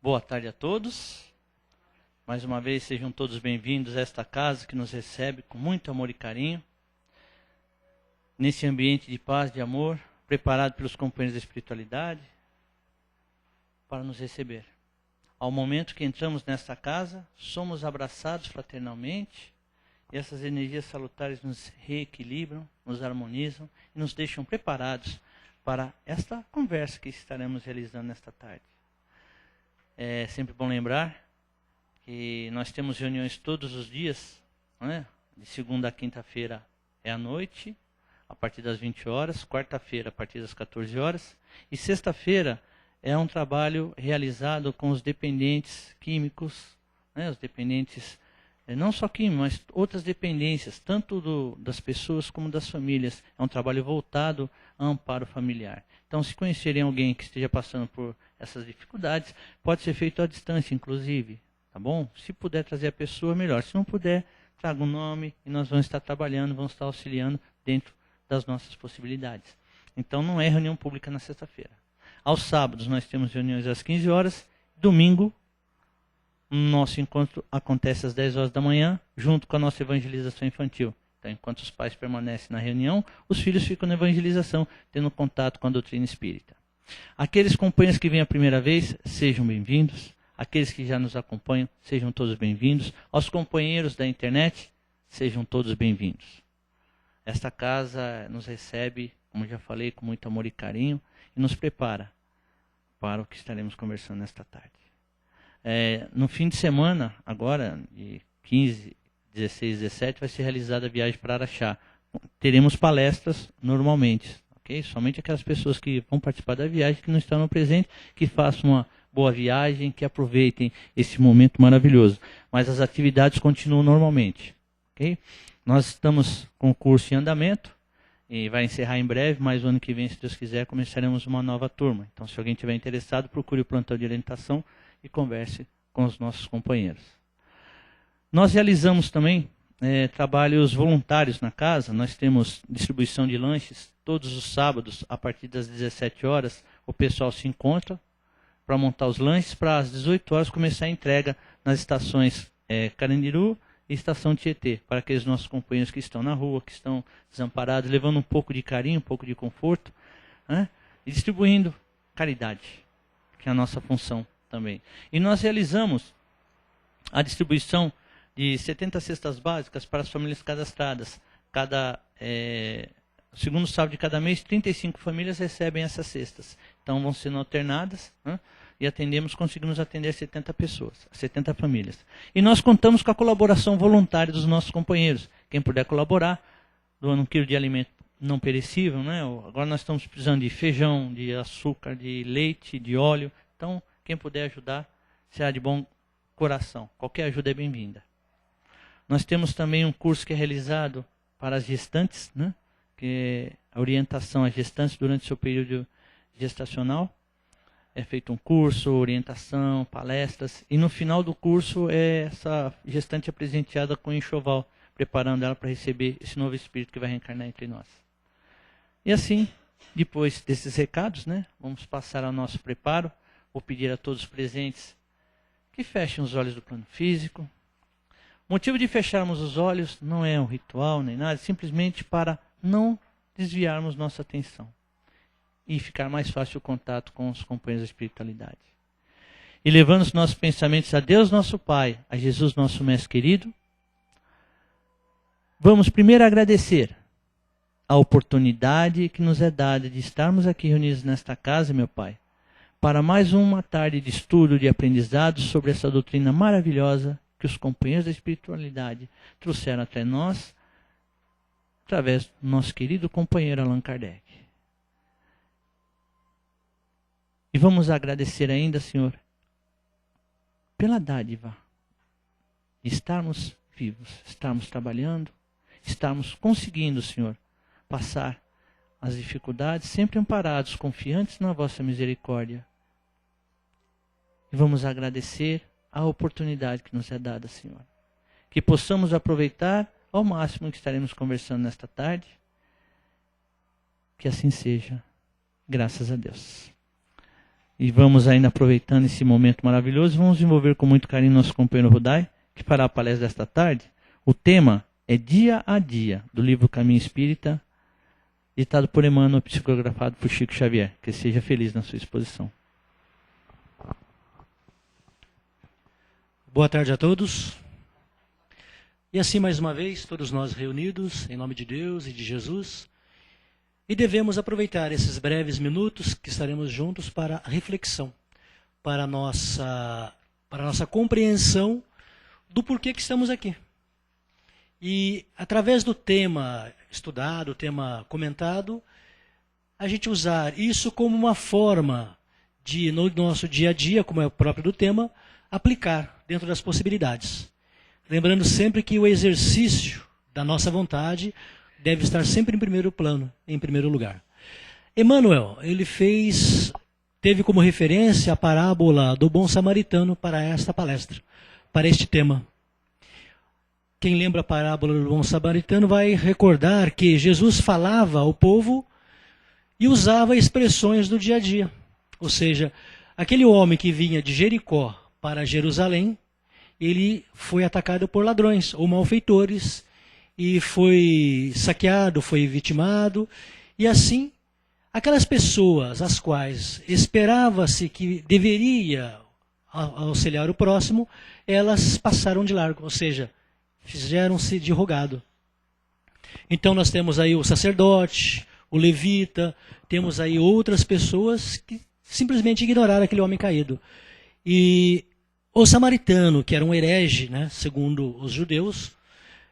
Boa tarde a todos. Mais uma vez, sejam todos bem-vindos a esta casa que nos recebe com muito amor e carinho. Nesse ambiente de paz, de amor, preparado pelos companheiros da espiritualidade para nos receber. Ao momento que entramos nesta casa, somos abraçados fraternalmente e essas energias salutares nos reequilibram, nos harmonizam e nos deixam preparados para esta conversa que estaremos realizando nesta tarde. É sempre bom lembrar que nós temos reuniões todos os dias, né? De segunda a quinta-feira é à noite, a partir das 20 horas, quarta-feira a partir das 14 horas, e sexta-feira é um trabalho realizado com os dependentes químicos, né? Os dependentes, não só químicos, mas outras dependências, tanto das pessoas como das famílias. É um trabalho voltado a amparo familiar. Então, se conhecerem alguém que esteja passando por essas dificuldades, pode ser feito à distância, inclusive, tá bom? Se puder trazer a pessoa, melhor. Se não puder, traga um nome e nós vamos estar trabalhando, vamos estar auxiliando dentro das nossas possibilidades. Então, não é reunião pública na sexta-feira. Aos sábados, nós temos reuniões às 15 horas. Domingo, nosso encontro acontece às 10 horas da manhã, junto com a nossa evangelização infantil. Então, enquanto os pais permanecem na reunião, os filhos ficam na evangelização, tendo contato com a doutrina espírita. Aqueles companheiros que vêm a primeira vez, sejam bem-vindos. Aqueles que já nos acompanham, sejam todos bem-vindos. Aos companheiros da internet, sejam todos bem-vindos. Esta casa nos recebe, como já falei, com muito amor e carinho, e nos prepara para o que estaremos conversando nesta tarde. No fim de semana, agora, de 15, 16, 17, vai ser realizada a viagem para Araxá. Teremos palestras normalmente, ok? Somente aquelas pessoas que vão participar da viagem, que não estão no presente, que façam uma boa viagem, que aproveitem esse momento maravilhoso. Mas as atividades continuam normalmente, ok? Nós estamos com o curso em andamento, e vai encerrar em breve, mas o ano que vem, se Deus quiser, começaremos uma nova turma. Então, se alguém estiver interessado, procure o plantão de orientação e converse com os nossos companheiros. Nós realizamos também trabalhos voluntários na casa. Nós temos distribuição de lanches todos os sábados, a partir das 17 horas, o pessoal se encontra para montar os lanches, para às 18 horas começar a entrega nas estações Carandiru e Estação Tietê, para aqueles nossos companheiros que estão na rua, que estão desamparados, levando um pouco de carinho, um pouco de conforto, né? E distribuindo caridade, que é a nossa função também. E nós realizamos a distribuição de 70 cestas básicas para as famílias cadastradas. Segundo sábado de cada mês, 35 famílias recebem essas cestas. Então vão sendo alternadas, né? E conseguimos atender 70 pessoas, 70 famílias. E nós contamos com a colaboração voluntária dos nossos companheiros. Quem puder colaborar, doando 1 quilo de alimento não perecível, né? Agora nós estamos precisando de feijão, de açúcar, de leite, de óleo. Então, quem puder ajudar, será de bom coração. Qualquer ajuda é bem-vinda. Nós temos também um curso que é realizado para as gestantes, né? Que é a orientação às gestantes durante o seu período gestacional. É feito um curso, orientação, palestras, e no final do curso essa gestante é presenteada com um enxoval, preparando ela para receber esse novo espírito que vai reencarnar entre nós. E assim, depois desses recados, né, vamos passar ao nosso preparo. Vou pedir a todos os presentes que fechem os olhos do plano físico. O motivo de fecharmos os olhos não é um ritual nem nada, simplesmente para não desviarmos nossa atenção e ficar mais fácil o contato com os companheiros da espiritualidade. E levando os nossos pensamentos a Deus nosso Pai, a Jesus nosso Mestre querido, vamos primeiro agradecer a oportunidade que nos é dada de estarmos aqui reunidos nesta casa, meu Pai, para mais uma tarde de estudo, de aprendizado sobre essa doutrina maravilhosa que os companheiros da espiritualidade trouxeram até nós, através do nosso querido companheiro Allan Kardec. E vamos agradecer ainda, Senhor, pela dádiva de estarmos vivos, estarmos trabalhando, estarmos conseguindo, Senhor, passar as dificuldades, sempre amparados, confiantes na vossa misericórdia. E vamos agradecer a oportunidade que nos é dada, Senhor. Que possamos aproveitar ao máximo o que estaremos conversando nesta tarde. Que assim seja, graças a Deus. E vamos ainda aproveitando esse momento maravilhoso, vamos envolver com muito carinho nosso companheiro Rudai, que fará a palestra desta tarde. O tema é Dia a Dia, do livro Caminho Espírita, ditado por Emmanuel, psicografado por Chico Xavier. Que seja feliz na sua exposição. Boa tarde a todos. E assim, mais uma vez, todos nós reunidos, em nome de Deus e de Jesus, e devemos aproveitar esses breves minutos que estaremos juntos para a reflexão, para a nossa compreensão do porquê que estamos aqui. E, através do tema estudado, o tema comentado, a gente usar isso como uma forma de, no nosso dia a dia, como é o próprio do tema, aplicar dentro das possibilidades. Lembrando sempre que o exercício da nossa vontade deve estar sempre em primeiro plano, em primeiro lugar. Emmanuel, ele teve como referência a parábola do bom samaritano para esta palestra, para este tema. Quem lembra a parábola do bom samaritano vai recordar que Jesus falava ao povo e usava expressões do dia a dia. Ou seja, aquele homem que vinha de Jericó para Jerusalém, ele foi atacado por ladrões ou malfeitores e foi saqueado, foi vitimado. E assim, aquelas pessoas as quais esperava-se que deveria auxiliar o próximo, elas passaram de largo, ou seja, fizeram-se de rogado. Então nós temos aí o sacerdote, o levita, temos aí outras pessoas que simplesmente ignoraram aquele homem caído. E o samaritano, que era um herege, né, segundo os judeus,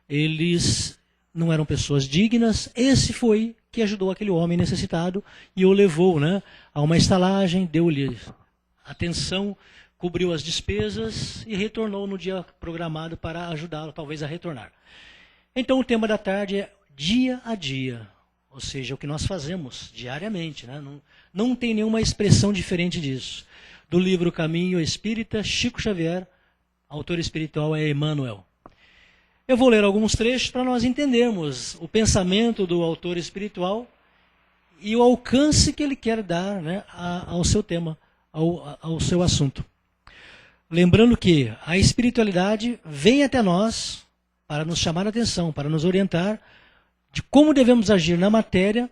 eles não eram pessoas dignas. Esse foi que ajudou aquele homem necessitado e o levou, né, a uma estalagem, deu-lhe atenção, cobriu as despesas e retornou no dia programado para ajudá-lo, talvez, a retornar. Então o tema da tarde é dia a dia, ou seja, o que nós fazemos diariamente, né? Não tem nenhuma expressão diferente disso. Do livro Caminho Espírita, Chico Xavier, autor espiritual é Emmanuel. Eu vou ler alguns trechos para nós entendermos o pensamento do autor espiritual e o alcance que ele quer dar, né, ao seu tema, ao seu assunto. Lembrando que a espiritualidade vem até nós para nos chamar a atenção, para nos orientar de como devemos agir na matéria,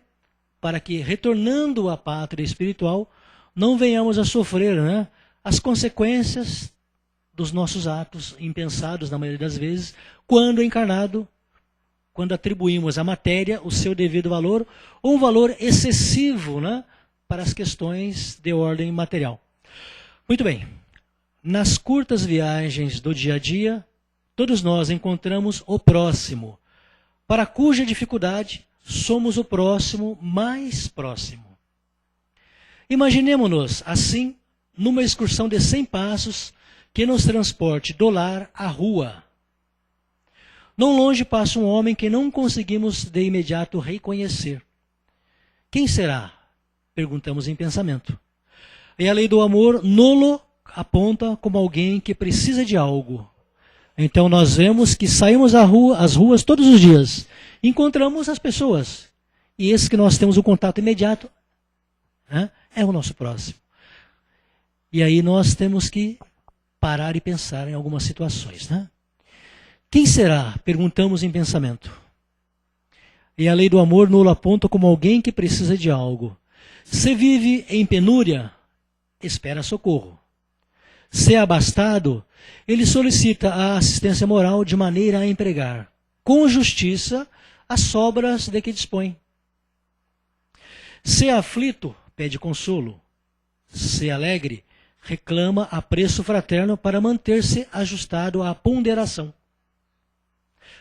para que, retornando à pátria espiritual, não venhamos a sofrer, né, as consequências dos nossos atos impensados, na maioria das vezes, quando encarnado, quando atribuímos à matéria o seu devido valor, ou um valor excessivo, né, para as questões de ordem material. Muito bem. Nas curtas viagens do dia a dia, todos nós encontramos o próximo, para cuja dificuldade somos o próximo mais próximo. Imaginemo-nos, assim, numa excursão de 100 passos que nos transporte do lar à rua. Não longe passa um homem que não conseguimos de imediato reconhecer. Quem será? Perguntamos em pensamento. E a lei do amor nolo aponta como alguém que precisa de algo. Então nós vemos que saímos às ruas todos os dias, encontramos as pessoas. E esse que nós temos o contato imediato, né, é o nosso próximo. E aí nós temos que parar e pensar em algumas situações, né? Quem será? Perguntamos em pensamento. E a lei do amor nolo aponta como alguém que precisa de algo. Se vive em penúria, espera socorro. Se é abastado, ele solicita a assistência moral de maneira a empregar, com justiça, as sobras de que dispõe. Se é aflito, pede consolo. Se é alegre, reclama apreço fraterno para manter-se ajustado à ponderação.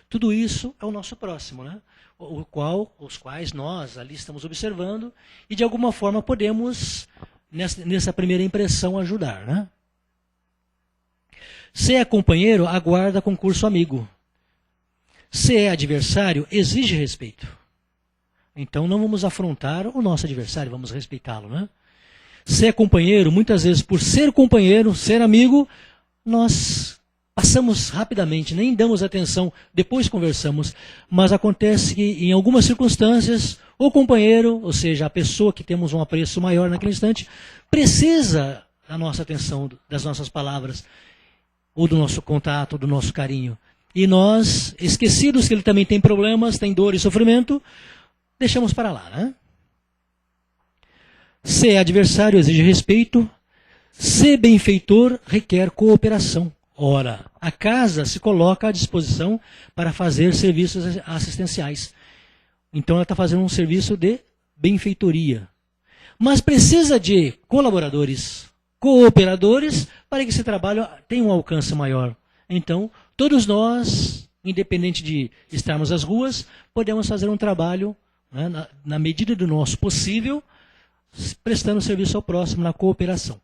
Tudo isso é o nosso próximo, né? Os quais nós ali estamos observando e de alguma forma podemos, nessa primeira impressão, ajudar, né? Se é companheiro, aguarda concurso amigo. Se é adversário, exige respeito. Então não vamos afrontar o nosso adversário, vamos respeitá-lo, né? Se é companheiro, muitas vezes por ser companheiro, ser amigo, nós passamos rapidamente, nem damos atenção, depois conversamos, mas acontece que em algumas circunstâncias, o companheiro, ou seja, a pessoa que temos um apreço maior naquele instante, precisa da nossa atenção, das nossas palavras, ou do nosso contato, do nosso carinho. E nós, esquecidos que ele também tem problemas, tem dor e sofrimento, deixamos para lá, né? Ser adversário exige respeito, ser benfeitor requer cooperação. Ora, a casa se coloca à disposição para fazer serviços assistenciais. Então ela está fazendo um serviço de benfeitoria. Mas precisa de colaboradores, cooperadores, para que esse trabalho tenha um alcance maior. Então, todos nós, independente de estarmos às ruas, podemos fazer um trabalho, né, na medida do nosso possível, prestando serviço ao próximo na cooperação.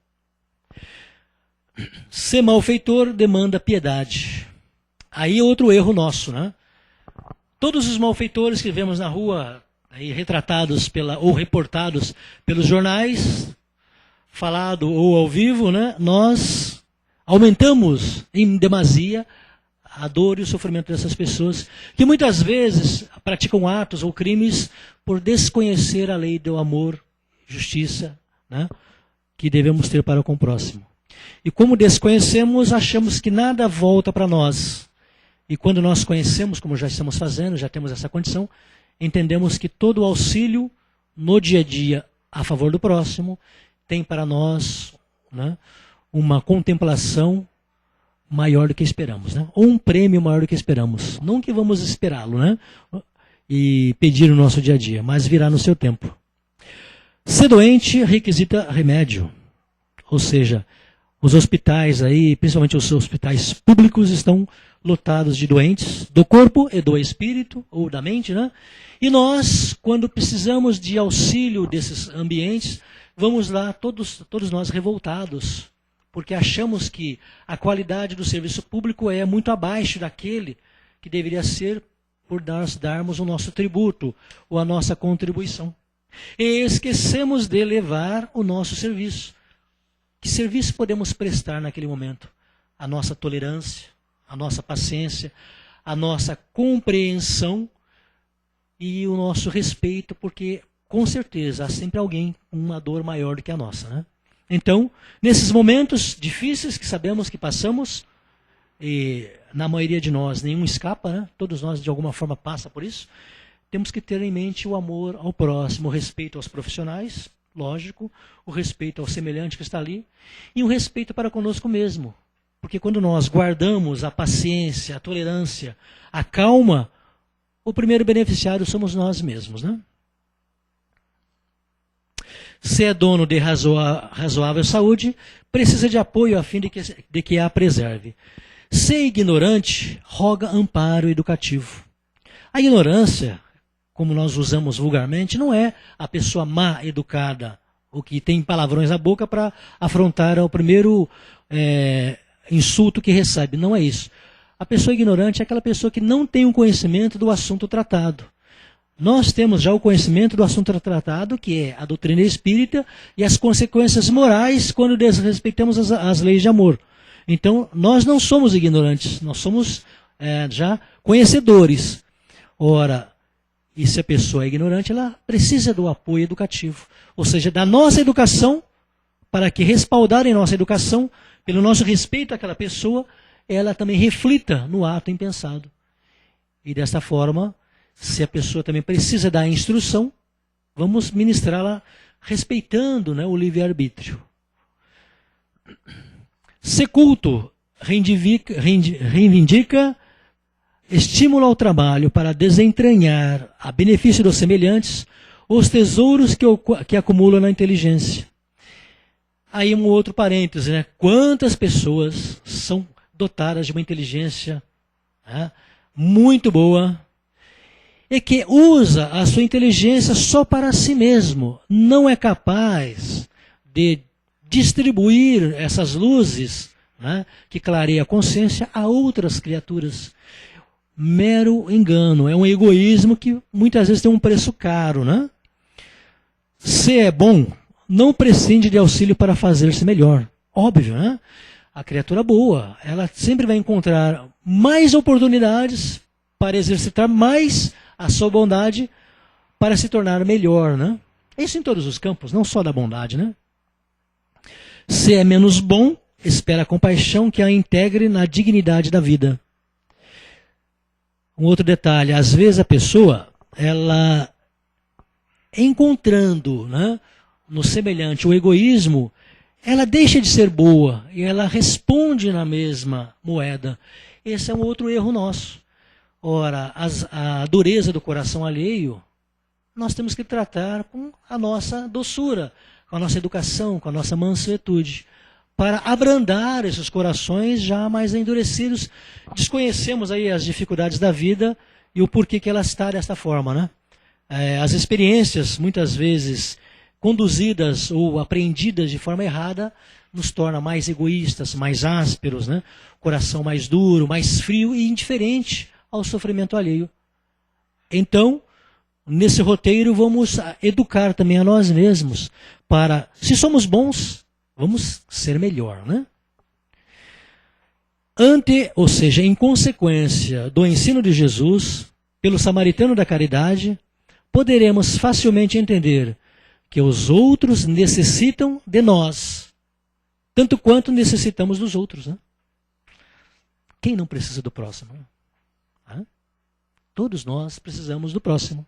Ser malfeitor demanda piedade. Aí é outro erro nosso, né? Todos os malfeitores que vemos na rua, aí retratados ou reportados pelos jornais, falado ou ao vivo, né? Nós aumentamos em demasia a dor e o sofrimento dessas pessoas, que muitas vezes praticam atos ou crimes por desconhecer a lei do amor, justiça, né, que devemos ter para com o próximo. E como desconhecemos, achamos que nada volta para nós. E quando nós conhecemos, como já estamos fazendo, já temos essa condição, entendemos que todo o auxílio no dia a dia a favor do próximo tem para nós, né, uma contemplação maior do que esperamos, né? Ou um prêmio maior do que esperamos. Não que vamos esperá-lo, né, e pedir no nosso dia a dia, mas virá no seu tempo. Ser doente requisita remédio. Ou seja, os hospitais aí, principalmente os hospitais públicos, estão lotados de doentes do corpo e do espírito, ou da mente, né? E nós, quando precisamos de auxílio desses ambientes, vamos lá, todos nós revoltados, porque achamos que a qualidade do serviço público é muito abaixo daquele que deveria ser por nós darmos o nosso tributo, ou a nossa contribuição. E esquecemos de levar o nosso serviço. Que serviço podemos prestar naquele momento? A nossa tolerância, a nossa paciência, a nossa compreensão e o nosso respeito, porque com certeza há sempre alguém com uma dor maior do que a nossa, né? Então, nesses momentos difíceis que sabemos que passamos, e na maioria de nós nenhum escapa, né? Todos nós de alguma forma passa por isso, temos que ter em mente o amor ao próximo, o respeito aos profissionais, lógico, o respeito ao semelhante que está ali, e o respeito para conosco mesmo. Porque quando nós guardamos a paciência, a tolerância, a calma, o primeiro beneficiário somos nós mesmos, né? Se é dono de razoável saúde, precisa de apoio a fim de que a preserve. Se ignorante, roga amparo educativo. A ignorância, como nós usamos vulgarmente, não é a pessoa má educada, o que tem palavrões na boca para afrontar o primeiro insulto que recebe. Não é isso. A pessoa ignorante é aquela pessoa que não tem um conhecimento do assunto tratado. Nós temos já o conhecimento do assunto tratado, que é a doutrina espírita e as consequências morais quando desrespeitamos as leis de amor. Então, nós não somos ignorantes, nós somos já conhecedores. Ora, e se a pessoa é ignorante, ela precisa do apoio educativo. Ou seja, da nossa educação, para que respaldarem nossa educação, pelo nosso respeito àquela pessoa, ela também reflita no ato impensado. E dessa forma, se a pessoa também precisa da instrução, vamos ministrá-la respeitando, né, o livre-arbítrio. Ser culto reivindica estímulo ao trabalho para desentranhar, a benefício dos semelhantes, os tesouros que acumula na inteligência. Aí um outro parêntese, né? Quantas pessoas são dotadas de uma inteligência, né, muito boa, e que usa a sua inteligência só para si mesmo, não é capaz de distribuir essas luzes, né, que clareia a consciência a outras criaturas. Mero engano, é um egoísmo que muitas vezes tem um preço caro, né? Se é bom, não prescinde de auxílio para fazer-se melhor. Óbvio, né? A criatura boa, ela sempre vai encontrar mais oportunidades para exercitar mais a sua bondade para se tornar melhor, né? Isso em todos os campos, não só da bondade, né? Se é menos bom, espera a compaixão que a integre na dignidade da vida. Um outro detalhe, às vezes a pessoa, ela encontrando, né, no semelhante o egoísmo, ela deixa de ser boa e ela responde na mesma moeda. Esse é um outro erro nosso. Ora, a dureza do coração alheio, nós temos que tratar com a nossa doçura, com a nossa educação, com a nossa mansuetude, para abrandar esses corações já mais endurecidos. Desconhecemos aí as dificuldades da vida e o porquê que ela está desta forma, né? As experiências, muitas vezes conduzidas ou apreendidas de forma errada, nos torna mais egoístas, mais ásperos, né? Coração mais duro, mais frio e indiferente ao sofrimento alheio. Então, nesse roteiro, vamos educar também a nós mesmos para, se somos bons, vamos ser melhor, né? Ou seja, em consequência do ensino de Jesus, pelo samaritano da caridade, poderemos facilmente entender que os outros necessitam de nós, tanto quanto necessitamos dos outros, né? Quem não precisa do próximo? Todos nós precisamos do próximo.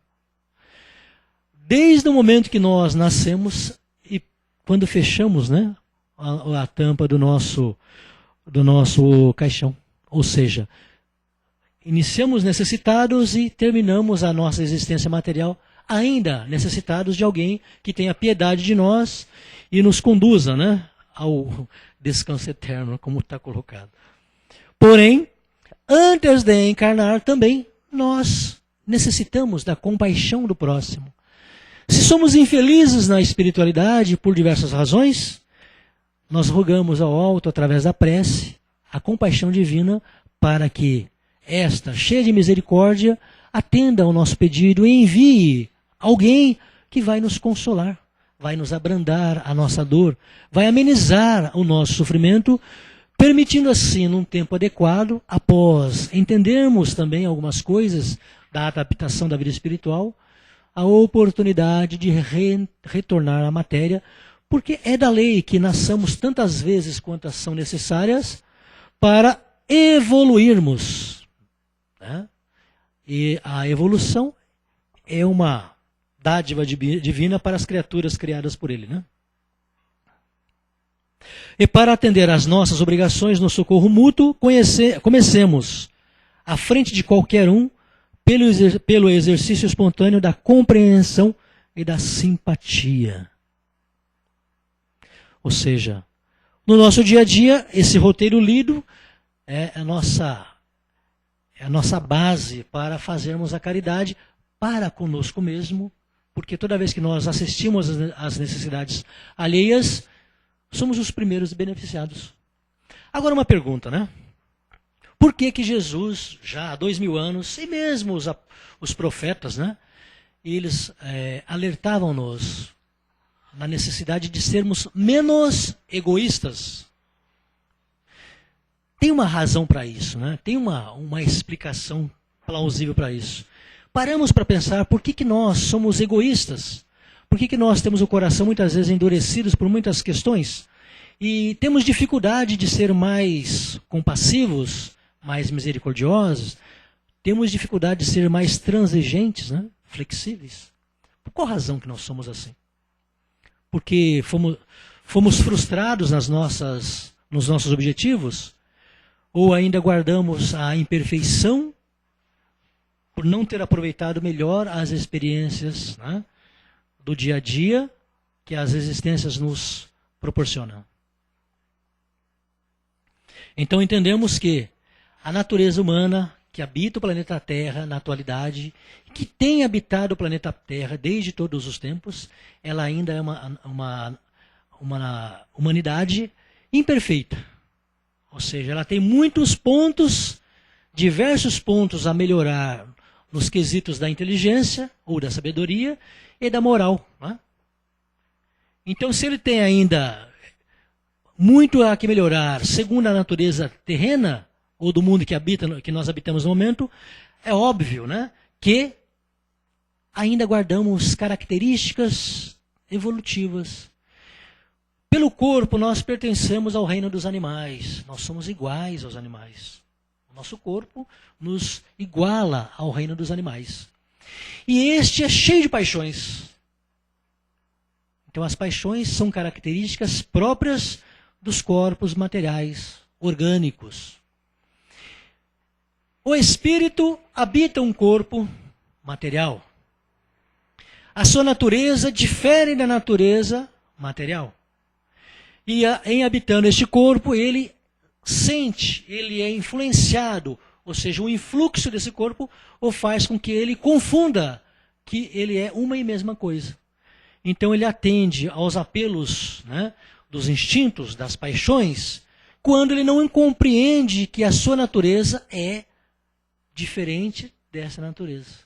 Desde o momento que nós nascemos e quando fechamos, né, a tampa do nosso caixão. Ou seja, iniciamos necessitados e terminamos a nossa existência material ainda necessitados de alguém que tenha piedade de nós e nos conduza, né, ao descanso eterno, como está colocado. Porém, antes de encarnar também, nós necessitamos da compaixão do próximo. Se somos infelizes na espiritualidade por diversas razões, nós rogamos ao alto, através da prece, a compaixão divina para que esta, cheia de misericórdia, atenda ao nosso pedido e envie alguém que vai nos consolar, vai nos abrandar a nossa dor, vai amenizar o nosso sofrimento, permitindo assim, num tempo adequado, após entendermos também algumas coisas da adaptação da vida espiritual, a oportunidade de retornar à matéria, porque é da lei que nasçamos tantas vezes quantas são necessárias para evoluirmos, né? E a evolução é uma dádiva divina para as criaturas criadas por Ele, né? E para atender às nossas obrigações no socorro mútuo, comecemos, à frente de qualquer um, pelo exercício espontâneo da compreensão e da simpatia. Ou seja, no nosso dia a dia, esse roteiro lido é a nossa base para fazermos a caridade para conosco mesmo, porque toda vez que nós assistimos às necessidades alheias, somos os primeiros beneficiados. Agora uma pergunta, né? Por que que Jesus, já há 2000 anos, e mesmo os profetas, né? Eles alertavam-nos na necessidade de sermos menos egoístas. Tem uma razão para isso, né? Tem uma explicação plausível para isso. Paramos para pensar por que nós somos egoístas. Por que nós temos o coração muitas vezes endurecido por muitas questões e temos dificuldade de ser mais compassivos, mais misericordiosos, temos dificuldade de ser mais transigentes, né? Flexíveis. Por qual razão que nós somos assim? Porque fomos frustrados nos nossos objetivos? Ou ainda guardamos a imperfeição por não ter aproveitado melhor as experiências, né, do dia a dia que as existências nos proporcionam? Então entendemos que a natureza humana que habita o planeta Terra na atualidade, que tem habitado o planeta Terra desde todos os tempos, ela ainda é uma humanidade imperfeita. Ou seja, ela tem muitos pontos, diversos pontos a melhorar nos quesitos da inteligência, ou da sabedoria, e da moral, né? Então, se ele tem ainda muito há que melhorar, segundo a natureza terrena, ou do mundo que nós habitamos no momento, é óbvio, né, que ainda guardamos características evolutivas. Pelo corpo, nós pertencemos ao reino dos animais. Nós somos iguais aos animais. O nosso corpo nos iguala ao reino dos animais. E este é cheio de paixões. Então, as paixões são características próprias dos corpos materiais, orgânicos. O espírito habita um corpo material. A sua natureza difere da natureza material. E em habitando este corpo, ele sente, ele é influenciado, ou seja, o influxo desse corpo o faz com que ele confunda que ele é uma e mesma coisa. Então ele atende aos apelos, né, dos instintos, das paixões, quando ele não compreende que a sua natureza é diferente dessa natureza.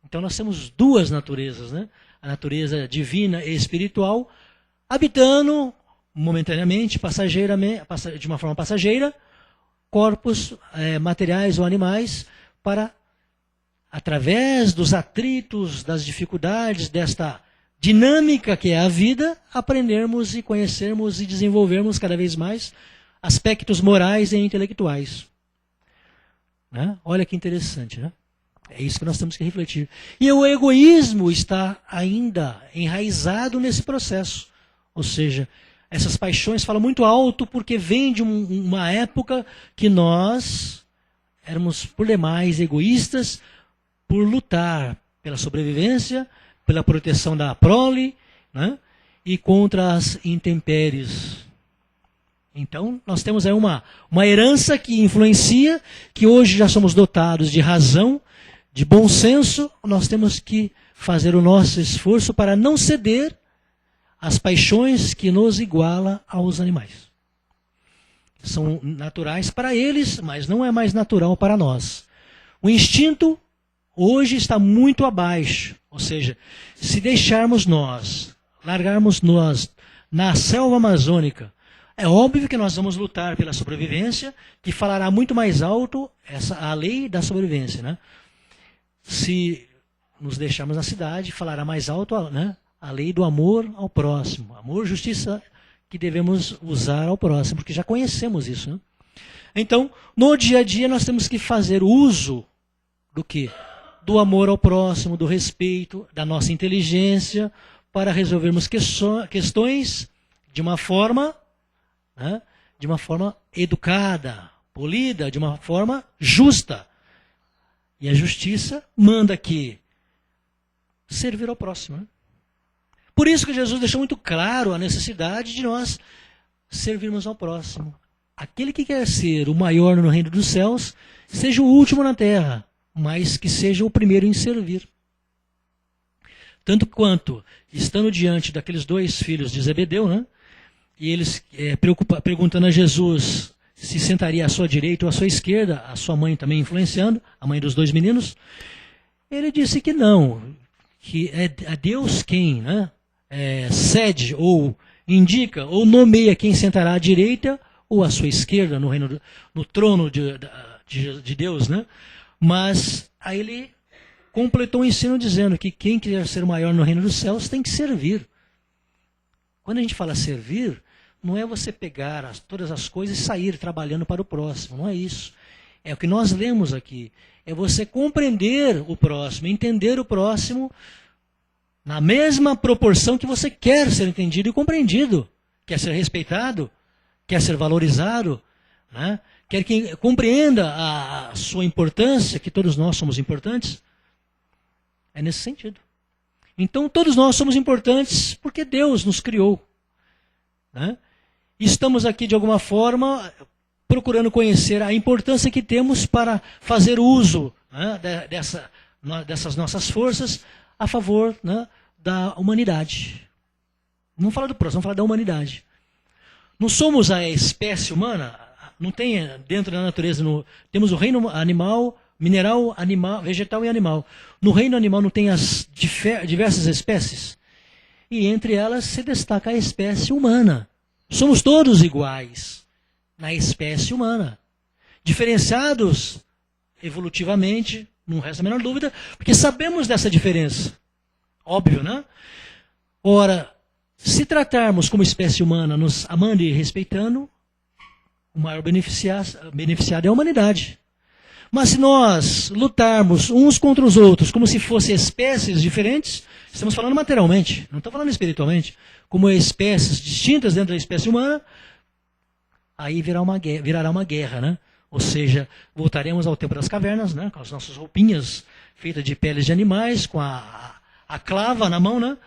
Então nós temos duas naturezas, né? A natureza divina e espiritual, habitando momentaneamente, de uma forma passageira, corpos materiais ou animais, para, através dos atritos, das dificuldades, desta dinâmica que é a vida, aprendermos e conhecermos e desenvolvermos cada vez mais aspectos morais e intelectuais. Né? Olha que interessante, né? É isso que nós temos que refletir. E o egoísmo está ainda enraizado nesse processo. Ou seja, essas paixões falam muito alto porque vem de uma época que nós éramos por demais egoístas por lutar pela sobrevivência, pela proteção da prole, né? E contra as intempéries. Então, nós temos aí uma herança que influencia, que hoje já somos dotados de razão, de bom senso, nós temos que fazer o nosso esforço para não ceder às paixões que nos iguala aos animais. São naturais para eles, mas não é mais natural para nós. O instinto hoje está muito abaixo, ou seja, se deixarmos largarmos nós na selva amazônica, é óbvio que nós vamos lutar pela sobrevivência, que falará muito mais alto a lei da sobrevivência, né? Se nos deixarmos na cidade, falará mais alto, né, a lei do amor ao próximo. Amor, justiça que devemos usar ao próximo, porque já conhecemos isso. Né? Então, no dia a dia, nós temos que fazer uso do quê? Do amor ao próximo, do respeito, da nossa inteligência, para resolvermos questões de uma forma, né, educada, polida, de uma forma justa. E a justiça manda que servir ao próximo. Né? Por isso que Jesus deixou muito claro a necessidade de nós servirmos ao próximo. Aquele que quer ser o maior no reino dos céus, seja o último na terra, mas que seja o primeiro em servir. Tanto quanto, estando diante daqueles dois filhos de Zebedeu, né, e eles perguntando a Jesus se sentaria à sua direita ou à sua esquerda, a sua mãe também influenciando, a mãe dos dois meninos, ele disse que não, que é a Deus quem, né, cede ou indica ou nomeia quem sentará à direita ou à sua esquerda no trono de Deus, né? Mas aí ele completou o ensino dizendo que quem quiser ser o maior no reino dos céus tem que servir. Quando a gente fala servir, não é você pegar todas as coisas e sair trabalhando para o próximo, não é isso. É o que nós lemos aqui. É você compreender o próximo, entender o próximo na mesma proporção que você quer ser entendido e compreendido. Quer ser respeitado, quer ser valorizado, né? Quer que compreenda a sua importância, que todos nós somos importantes. É nesse sentido. Então todos nós somos importantes porque Deus nos criou. Né? Estamos aqui de alguma forma procurando conhecer a importância que temos para fazer uso, né, dessas nossas forças a favor, né, da humanidade. Não falar do próximo, vamos falar da humanidade. Não somos a espécie humana, não tem dentro da natureza, temos o reino animal, mineral, animal, vegetal e animal. No reino animal não tem as diversas espécies? E entre elas se destaca a espécie humana. Somos todos iguais na espécie humana. Diferenciados evolutivamente, não resta a menor dúvida, porque sabemos dessa diferença. Óbvio, né? Ora, se tratarmos como espécie humana, nos amando e respeitando, o maior beneficiado é a humanidade. Mas se nós lutarmos uns contra os outros como se fossem espécies diferentes, estamos falando materialmente, não estamos falando espiritualmente, como espécies distintas dentro da espécie humana, aí virará uma guerra, né? Ou seja, voltaremos ao tempo das cavernas, né? Com as nossas roupinhas feitas de peles de animais, com a clava na mão, né?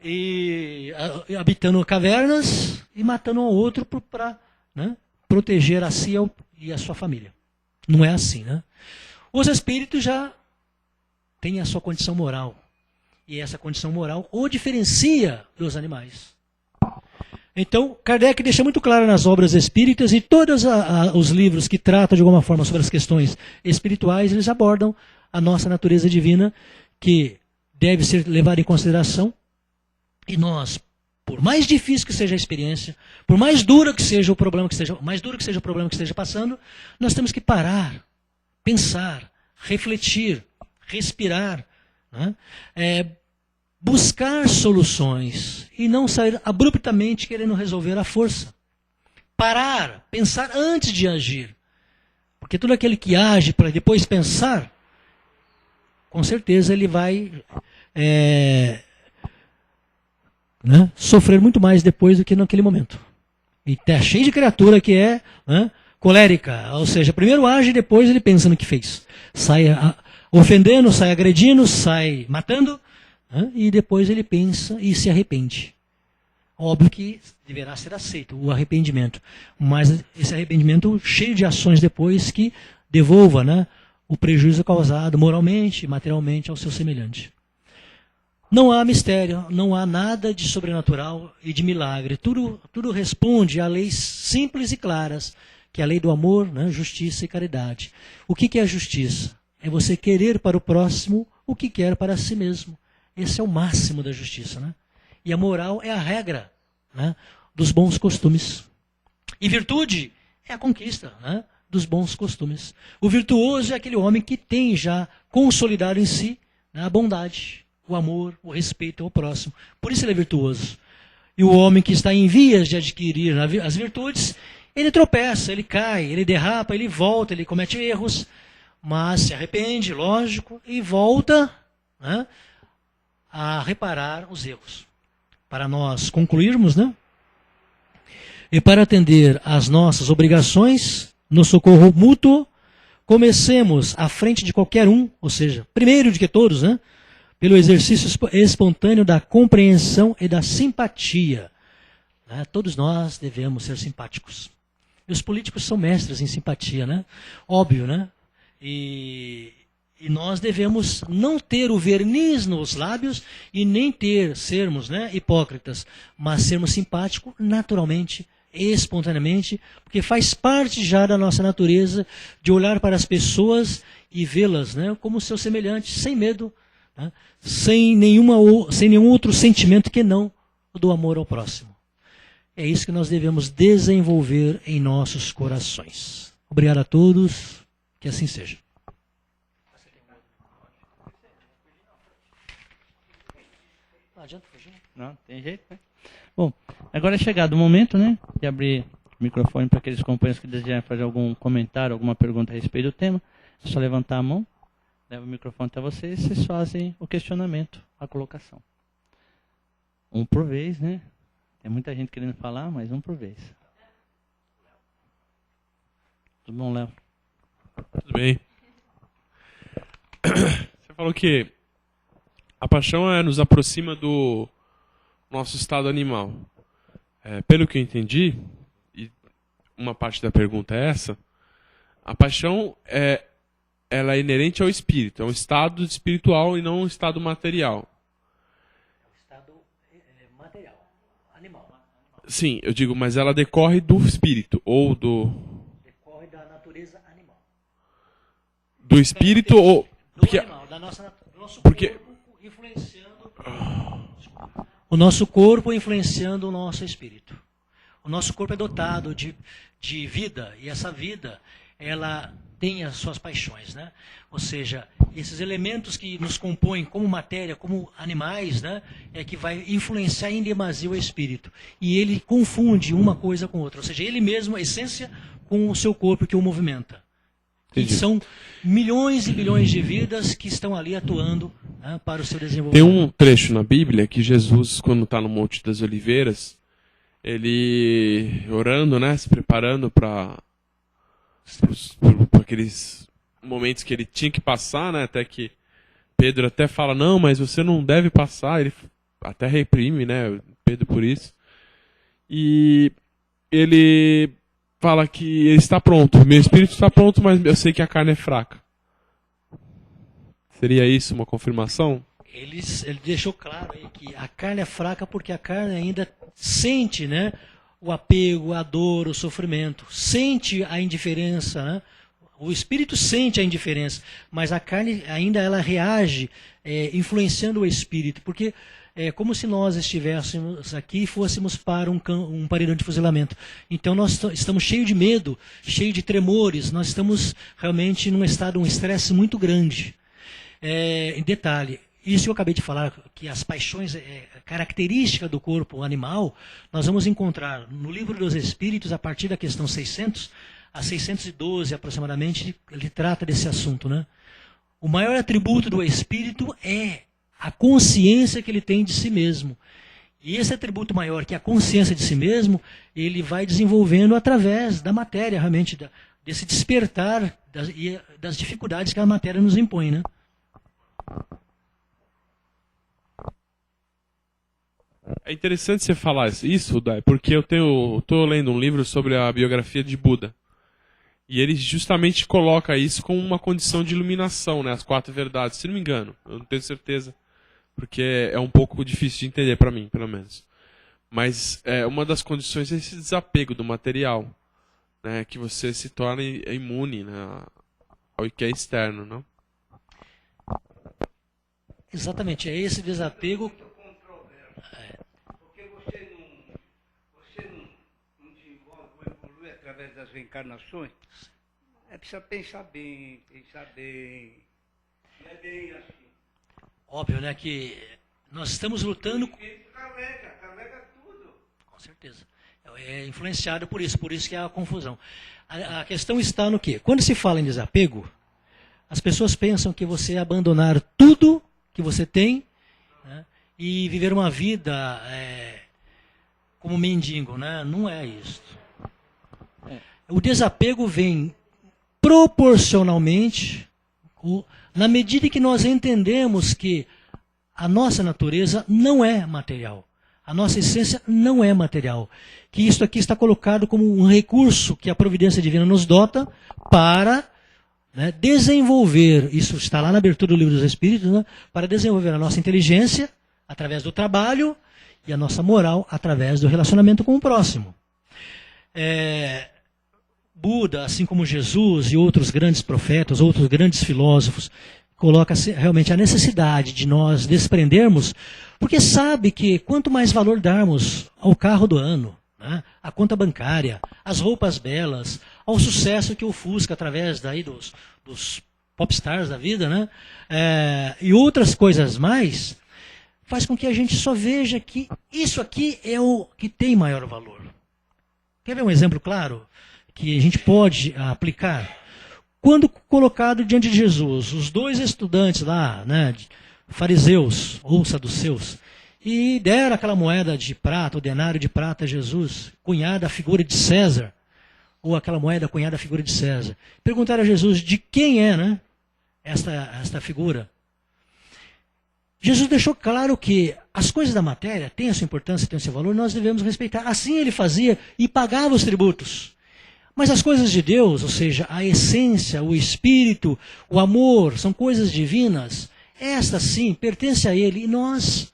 E habitando cavernas e matando um ao outro para, né, proteger a si e a sua família. Não é assim, né? Os espíritos já têm a sua condição moral. E essa condição moral o diferencia dos animais. Então, Kardec deixa muito claro nas obras espíritas e todos os livros que tratam de alguma forma sobre as questões espirituais, eles abordam a nossa natureza divina, que deve ser levada em consideração. E nós, por mais difícil que seja a experiência, por mais duro que seja o problema que esteja passando, nós temos que parar, pensar, refletir, respirar, né? Buscar soluções e não sair abruptamente querendo resolver à força. Parar, pensar antes de agir. Porque todo aquele que age para depois pensar, com certeza ele vai sofrer muito mais depois do que naquele momento. E tá cheio de criatura que é colérica, ou seja, primeiro age e depois ele pensa no que fez. Sai ofendendo, sai agredindo, sai matando, e depois ele pensa e se arrepende. Óbvio que deverá ser aceito o arrependimento, mas esse arrependimento cheio de ações depois que devolva, né, o prejuízo causado moralmente e materialmente ao seu semelhante. Não há mistério, não há nada de sobrenatural e de milagre. Tudo responde a leis simples e claras, que é a lei do amor, né, justiça e caridade. O que é a justiça? É você querer para o próximo o que quer para si mesmo. Esse é o máximo da justiça, né? E a moral é a regra, né, dos bons costumes. E virtude é a conquista, né, dos bons costumes. O virtuoso é aquele homem que tem já consolidado em si, né, a bondade, o amor, o respeito ao próximo. Por isso ele é virtuoso. E o homem que está em vias de adquirir as virtudes, ele tropeça, ele cai, ele derrapa, ele volta, ele comete erros, mas se arrepende, lógico, e volta, né, a reparar os erros. Para nós concluirmos, né? E para atender às nossas obrigações no socorro mútuo, comecemos à frente de qualquer um, ou seja, primeiro de que todos, né, pelo exercício espontâneo da compreensão e da simpatia. Né? Todos nós devemos ser simpáticos. E os políticos são mestres em simpatia, né? Óbvio, né? E nós devemos não ter o verniz nos lábios e nem sermos, né, hipócritas, mas sermos simpáticos naturalmente, espontaneamente, porque faz parte já da nossa natureza de olhar para as pessoas e vê-las, né, como seus semelhantes, sem medo, né, sem nenhum outro sentimento que não o do amor ao próximo. É isso que nós devemos desenvolver em nossos corações. Obrigado a todos, que assim seja. Não, tem jeito, né? Bom, agora é chegado o momento, né, de abrir o microfone para aqueles companheiros que desejarem fazer algum comentário, alguma pergunta a respeito do tema. É só levantar a mão, leva o microfone até vocês e vocês fazem o questionamento, a colocação. Um por vez, né? Tem muita gente querendo falar, mas um por vez. Tudo bom, Léo? Tudo bem. Você falou que a paixão nos aproxima do nosso estado animal. Pelo que eu entendi, e uma parte da pergunta é essa, a paixão ela é inerente ao espírito, é um estado espiritual e não um estado material. É um estado material, animal. Sim, eu digo, mas ela decorre do espírito, ou do... Decorre da natureza animal. Do espírito ou... Do animal, da nosso corpo influenciando... O nosso corpo influenciando o nosso espírito. O nosso corpo é dotado de vida, e essa vida, ela tem as suas paixões, né? Ou seja, esses elementos que nos compõem como matéria, como animais, né? É que vai influenciar em demasia o espírito. E ele confunde uma coisa com outra. Ou seja, ele mesmo, a essência, com o seu corpo que o movimenta. E são milhões e bilhões de vidas que estão ali atuando, né, para o seu desenvolvimento. Tem um trecho na Bíblia que Jesus, quando está no Monte das Oliveiras, ele orando, né, se preparando para aqueles momentos que ele tinha que passar, né, até que Pedro até fala, não, mas você não deve passar, ele até reprime, né, Pedro por isso. E ele fala que ele está pronto, meu espírito está pronto, mas eu sei que a carne é fraca. Seria isso uma confirmação? Ele deixou claro aí que a carne é fraca porque a carne ainda sente, né, o apego, a dor, o sofrimento, sente a indiferença, né? O espírito sente a indiferença, mas a carne ainda ela reage, influenciando o espírito, porque é como se nós estivéssemos aqui e fôssemos para um paredão de fuzilamento. Então nós estamos cheios de medo, cheios de tremores, nós estamos realmente num estado, um estresse muito grande. Em detalhe, isso que eu acabei de falar, que as paixões, característica do corpo animal, nós vamos encontrar no Livro dos Espíritos, a partir da questão 600, a 612 aproximadamente, ele trata desse assunto, né? O maior atributo do espírito é a consciência que ele tem de si mesmo. E esse atributo maior, que é a consciência de si mesmo, ele vai desenvolvendo através da matéria, realmente, desse despertar das dificuldades que a matéria nos impõe, né? É interessante você falar isso, Dai, porque eu estou lendo um livro sobre a biografia de Buda. E ele justamente coloca isso como uma condição de iluminação, né? As 4 verdades, se não me engano. Eu não tenho certeza, porque é um pouco difícil de entender para mim, pelo menos. Mas uma das condições é esse desapego do material, né? Que você se torna imune, né, ao que é externo, não? Exatamente, é esse desapego. Porque você não desenvolve ou evolui através das reencarnações. Precisa pensar bem. Não é bem assim. Óbvio, né, que nós estamos lutando. Carrega tudo. Com certeza. É influenciado por isso que é a confusão. A questão está no quê? Quando se fala em desapego, as pessoas pensam que você abandonar tudo que você tem, né, e viver uma vida como mendigo, né? Não é isso. O desapego vem proporcionalmente, na medida que nós entendemos que a nossa natureza não é material. A nossa essência não é material. Que isso aqui está colocado como um recurso que a providência divina nos dota para, né, desenvolver, isso está lá na abertura do Livro dos Espíritos, né, para desenvolver a nossa inteligência através do trabalho e a nossa moral através do relacionamento com o próximo. Buda, assim como Jesus e outros grandes profetas, outros grandes filósofos, coloca realmente a necessidade de nós desprendermos, porque sabe que quanto mais valor darmos ao carro do ano, né, à conta bancária, às roupas belas, ao sucesso que ofusca através daí dos popstars da vida, né, e outras coisas mais, faz com que a gente só veja que isso aqui é o que tem maior valor. Quer ver um exemplo claro que a gente pode aplicar? Quando colocado diante de Jesus, os 2 estudantes lá, né, fariseus ou saduceus, e deram aquela moeda de prata, o denário de prata a Jesus, cunhada à figura de César, ou aquela moeda cunhada à figura de César. Perguntaram a Jesus de quem é, né, esta figura. Jesus deixou claro que as coisas da matéria têm a sua importância, têm o seu valor, nós devemos respeitar. Assim ele fazia e pagava os tributos. Mas as coisas de Deus, ou seja, a essência, o espírito, o amor, são coisas divinas. Estas sim pertencem a Ele e nós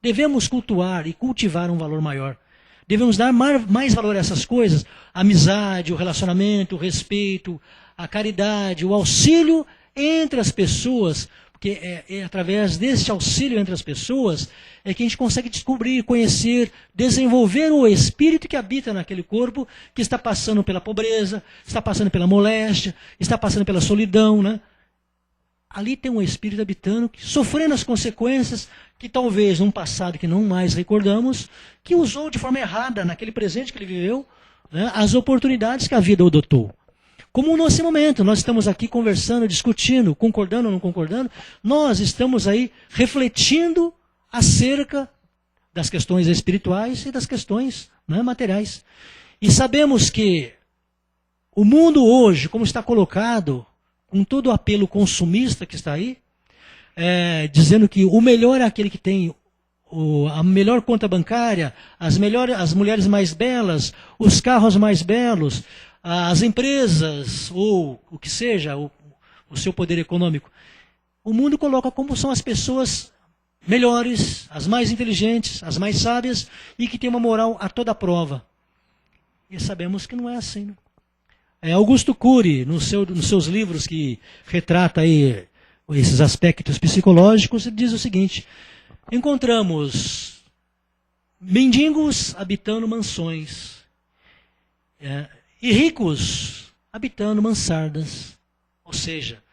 devemos cultuar e cultivar um valor maior. Devemos dar mais valor a essas coisas, a amizade, o relacionamento, o respeito, a caridade, o auxílio entre as pessoas, Porque é através desse auxílio entre as pessoas é que a gente consegue descobrir, conhecer, desenvolver o espírito que habita naquele corpo, que está passando pela pobreza, está passando pela moléstia, está passando pela solidão, né? Ali tem um espírito habitando, sofrendo as consequências que talvez num passado que não mais recordamos, que usou de forma errada naquele presente que ele viveu, né, as oportunidades que a vida o dotou. Como nesse momento, nós estamos aqui conversando, discutindo, concordando ou não concordando, nós estamos aí refletindo acerca das questões espirituais e das questões, né, materiais. E sabemos que o mundo hoje, como está colocado, com todo o apelo consumista que está aí, dizendo que o melhor é aquele que tem a melhor conta bancária, as mulheres mais belas, os carros mais belos, as empresas, ou o que seja, o seu poder econômico. O mundo coloca como são as pessoas melhores, as mais inteligentes, as mais sábias e que têm uma moral a toda prova. E sabemos que não é assim. Né? Augusto Cury, nos seus livros que retrata aí esses aspectos psicológicos, ele diz o seguinte: encontramos mendigos habitando mansões, e ricos habitando mansardas. Ou seja,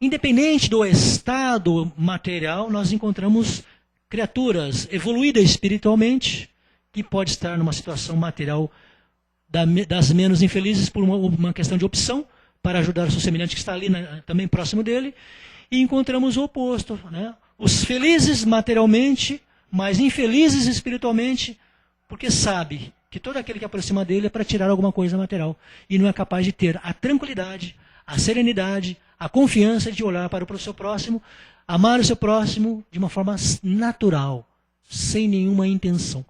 independente do estado material, nós encontramos criaturas evoluídas espiritualmente, que pode estar numa situação material das menos infelizes por uma questão de opção, para ajudar o seu semelhante que está ali, né, também próximo dele, e encontramos o oposto, né? Os felizes materialmente, mas infelizes espiritualmente, porque sabe que todo aquele que aproxima dele é para tirar alguma coisa material. E não é capaz de ter a tranquilidade, a serenidade, a confiança de olhar para o seu próximo, amar o seu próximo de uma forma natural, sem nenhuma intenção.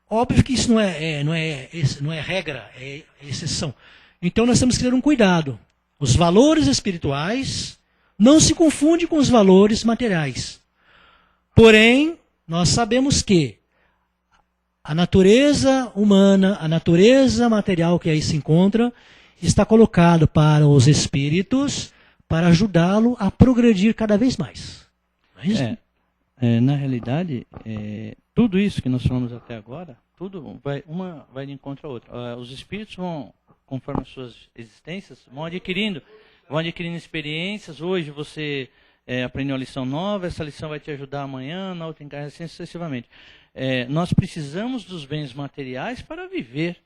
Óbvio que isso não é regra, é exceção. Então nós temos que ter um cuidado. Os valores espirituais não se confundem com os valores materiais. Porém, nós sabemos que a natureza humana, a natureza material que aí se encontra, está colocado para os espíritos para ajudá-lo a progredir cada vez mais. Não é isso? Na realidade, tudo isso que nós falamos até agora, uma vai de encontro à outra. Os espíritos vão, conforme as suas existências, vão adquirindo experiências. Hoje você aprendeu uma lição nova, essa lição vai te ajudar amanhã, na outra encarnação, assim sucessivamente. Nós precisamos dos bens materiais para viver.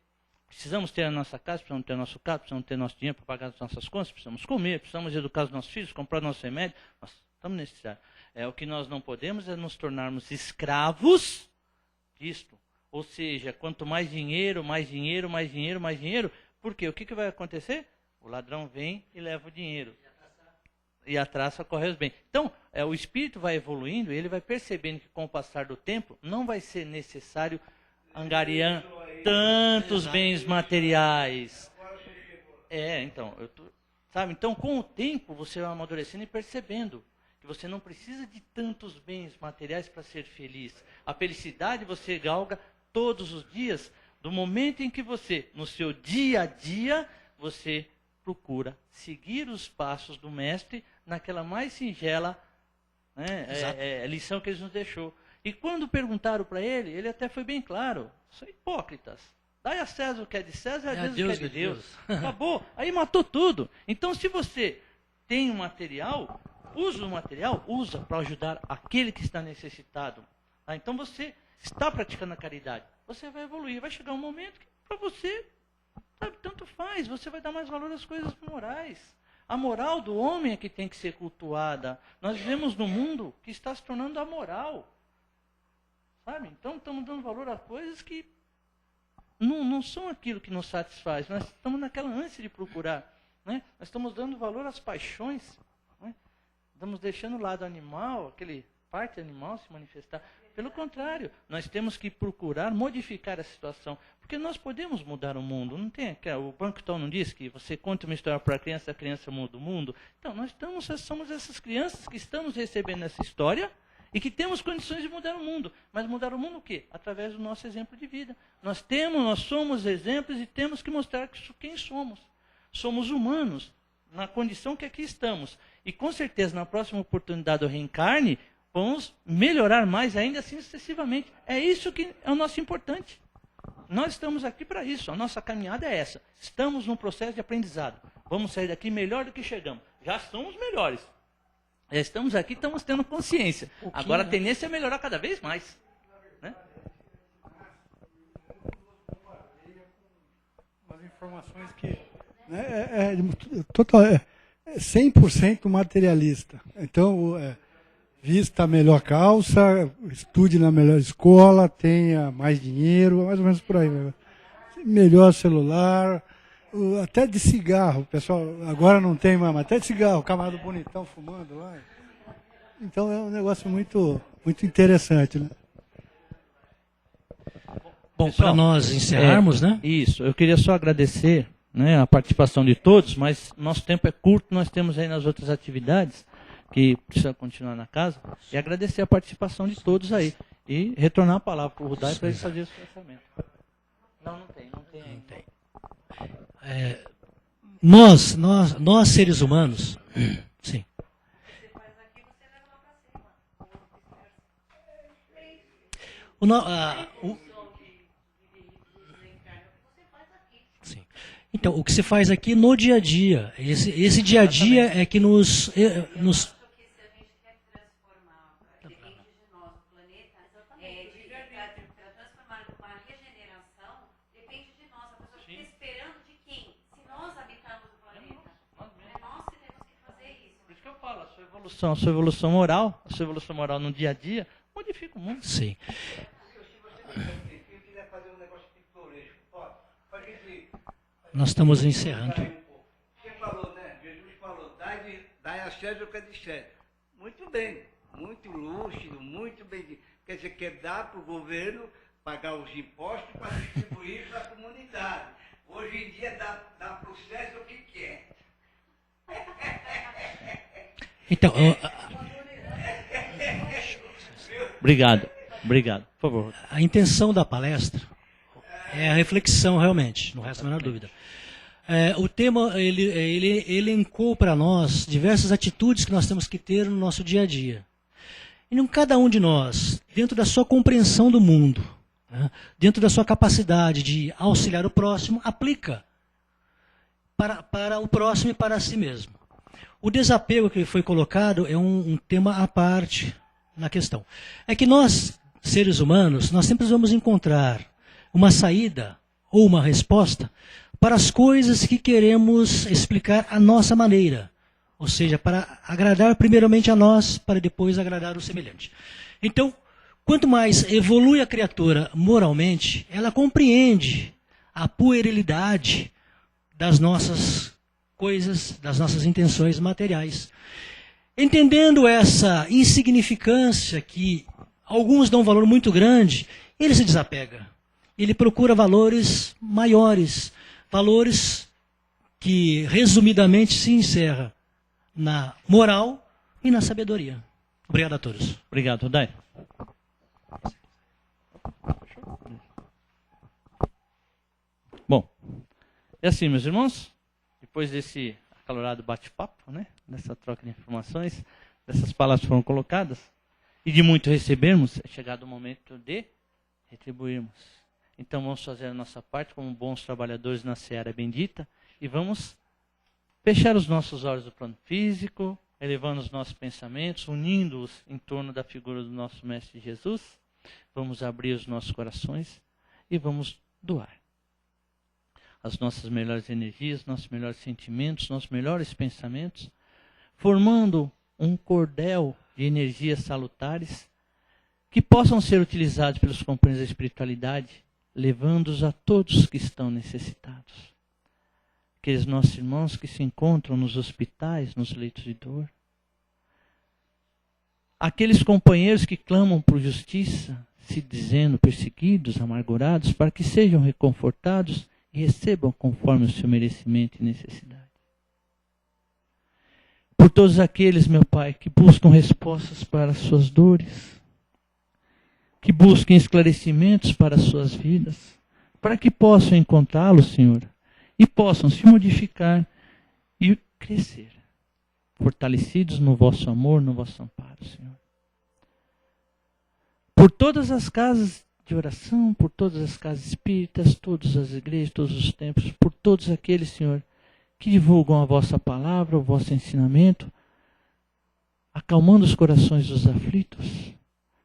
Precisamos ter a nossa casa, precisamos ter o nosso carro, precisamos ter nosso dinheiro para pagar as nossas contas, precisamos comer, precisamos educar os nossos filhos, comprar nosso remédio. Nós estamos necessários. O que nós não podemos é nos tornarmos escravos disto. Ou seja, quanto mais dinheiro, mais dinheiro, mais dinheiro, mais dinheiro. Por quê? O que vai acontecer? O ladrão vem e leva o dinheiro. E a traça corre os bens. Então, o espírito vai evoluindo e ele vai percebendo que com o passar do tempo não vai ser necessário angariar tantos bens materiais. Sabe? Então, com o tempo, você vai amadurecendo e percebendo que você não precisa de tantos bens materiais para ser feliz. A felicidade você galga todos os dias, do momento em que você, no seu dia a dia, você procura seguir os passos do mestre naquela mais singela lição que ele nos deixou. E quando perguntaram para ele, ele até foi bem claro: são hipócritas. Dai a César o que é de César e a Deus o que é de Deus. Acabou. Aí matou tudo. Então, se você tem um material, usa para ajudar aquele que está necessitado. Então, você está praticando a caridade. Você vai evoluir. Vai chegar um momento que para você, sabe, tanto faz. Você vai dar mais valor às coisas morais. A moral do homem é que tem que ser cultuada. Nós vivemos num mundo que está se tornando amoral. Sabe? Então, estamos dando valor a coisas que não são aquilo que nos satisfaz. Nós estamos naquela ânsia de procurar. Né? Nós estamos dando valor às paixões. Né? Estamos deixando o lado animal, aquele parte animal se manifestar. Pelo contrário, nós temos que procurar modificar a situação. Porque nós podemos mudar o mundo. Não tem, o Plankton não diz que você conta uma história para a criança muda o mundo? Então, nós somos essas crianças que estamos recebendo essa história e que temos condições de mudar o mundo. Mas mudar o mundo o quê? Através do nosso exemplo de vida. Nós somos exemplos e temos que mostrar quem somos. Somos humanos. na condição que aqui estamos. E com certeza, na próxima oportunidade do reencarne, vamos melhorar mais ainda assim sucessivamente. É isso que é o nosso importante. Nós estamos aqui para isso, a nossa caminhada é essa. Estamos num processo de aprendizado. Vamos sair daqui melhor do que chegamos. Já somos melhores. Já estamos aqui, estamos tendo consciência. Agora a tendência é melhorar cada vez mais. Né? Umas informações que é 100% materialista. Então, vista a melhor calça, estude na melhor escola, tenha mais dinheiro, mais ou menos por aí. Melhor celular, até de cigarro. O pessoal agora não tem mais, mas até de cigarro, o camarada bonitão fumando lá. Então é um negócio muito, muito interessante, né? Bom, para nós encerrarmos, né? Isso, eu queria só agradecer, né, a participação de todos, mas nosso tempo é curto, nós temos aí nas outras atividades que precisa continuar na casa, e agradecer a participação de todos aí. E retornar a palavra para o Rudai para ele fazer esse pensamento. Não tem. Nós seres humanos, sim. Sim. Então, o que se faz aqui no dia a dia, esse dia a dia é que nos a sua evolução moral, no dia a dia, modifica o mundo. Sim. Nós estamos encerrando. Você falou, né? Jesus falou, dai a César o que é de César. Muito bem, muito lúcido, muito bem. Quer dizer, quer dar para o governo pagar os impostos para distribuir para a comunidade. Hoje em dia dá para o César o que quer. Então, Obrigado, por favor. a intenção da palestra é a reflexão, realmente, não resta a menor dúvida. O tema, ele elencou para nós diversas atitudes que nós temos que ter no nosso dia a dia. E cada um de nós, dentro da sua compreensão do mundo, né, dentro da sua capacidade de auxiliar o próximo, aplica para o próximo e para si mesmo. O desapego que foi colocado é um tema à parte na questão. É que nós, seres humanos, nós sempre vamos encontrar uma saída ou uma resposta para as coisas que queremos explicar à nossa maneira. Ou seja, para agradar primeiramente a nós, para depois agradar o semelhante. Então, quanto mais evolui a criatura moralmente, ela compreende a puerilidade das nossas coisas, das nossas intenções materiais. Entendendo essa insignificância que alguns dão um valor muito grande, ele se desapega. Ele procura valores maiores, valores que resumidamente se encerra na moral e na sabedoria. Obrigado a todos. Obrigado, Rudai. Bom, é assim, meus irmãos. Depois desse acalorado bate-papo, né, dessa troca de informações, dessas palavras foram colocadas, e de muito recebermos, é chegado o momento de retribuirmos. Então vamos fazer a nossa parte como bons trabalhadores na seara bendita, e vamos fechar os nossos olhos do plano físico, elevando os nossos pensamentos, unindo-os em torno da figura do nosso Mestre Jesus. Vamos abrir os nossos corações e vamos doar as nossas melhores energias, nossos melhores sentimentos, nossos melhores pensamentos, formando um cordel de energias salutares que possam ser utilizados pelos companheiros da espiritualidade, levando-os a todos que estão necessitados. Aqueles nossos irmãos que se encontram nos hospitais, nos leitos de dor. Aqueles companheiros que clamam por justiça, se dizendo perseguidos, amargurados, para que sejam reconfortados e recebam conforme o seu merecimento e necessidade. Por todos aqueles, meu Pai, que buscam respostas para as suas dores, que busquem esclarecimentos para as suas vidas, para que possam encontrá-los, Senhor, e possam se modificar e crescer, fortalecidos no vosso amor, no vosso amparo, Senhor. Por todas as casas de oração, por todas as casas espíritas, todas as igrejas, todos os templos, por todos aqueles, Senhor, que divulgam a vossa palavra, o vosso ensinamento, acalmando os corações dos aflitos,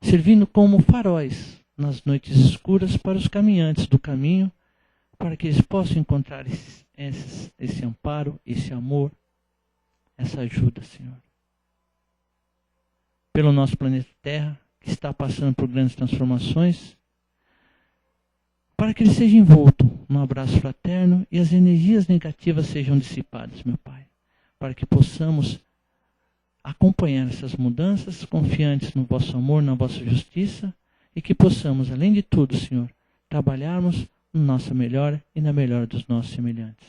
servindo como faróis nas noites escuras para os caminhantes do caminho, para que eles possam encontrar esse amparo, esse amor, essa ajuda, Senhor. Pelo nosso planeta Terra, que está passando por grandes transformações, para que ele seja envolto num abraço fraterno e as energias negativas sejam dissipadas, meu Pai, para que possamos acompanhar essas mudanças, confiantes no vosso amor, na vossa justiça, e que possamos, além de tudo, Senhor, trabalharmos na nossa melhora e na melhora dos nossos semelhantes.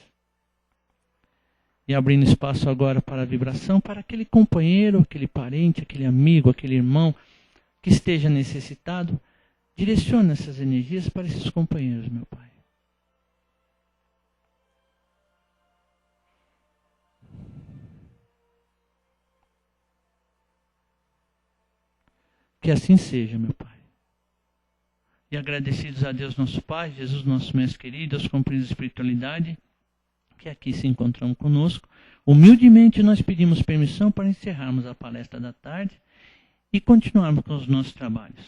E abrindo espaço agora para a vibração, para aquele companheiro, aquele parente, aquele amigo, aquele irmão que esteja necessitado, direcione essas energias para esses companheiros, meu Pai. Que assim seja, meu Pai. E agradecidos a Deus nosso Pai, Jesus nosso Mestre querido, aos companheiros de espiritualidade, que aqui se encontram conosco, humildemente nós pedimos permissão para encerrarmos a palestra da tarde e continuarmos com os nossos trabalhos.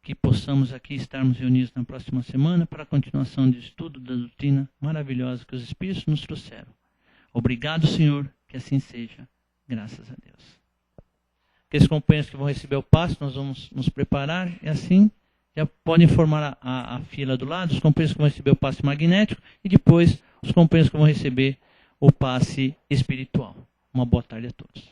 Que possamos aqui estarmos reunidos na próxima semana para a continuação do estudo da doutrina maravilhosa que os Espíritos nos trouxeram. Obrigado, Senhor, que assim seja. Graças a Deus. Aqueles companheiros que vão receber o passe, nós vamos nos preparar e assim já podem formar a fila do lado, os companheiros que vão receber o passe magnético e depois os companheiros que vão receber o passe espiritual. Uma boa tarde a todos.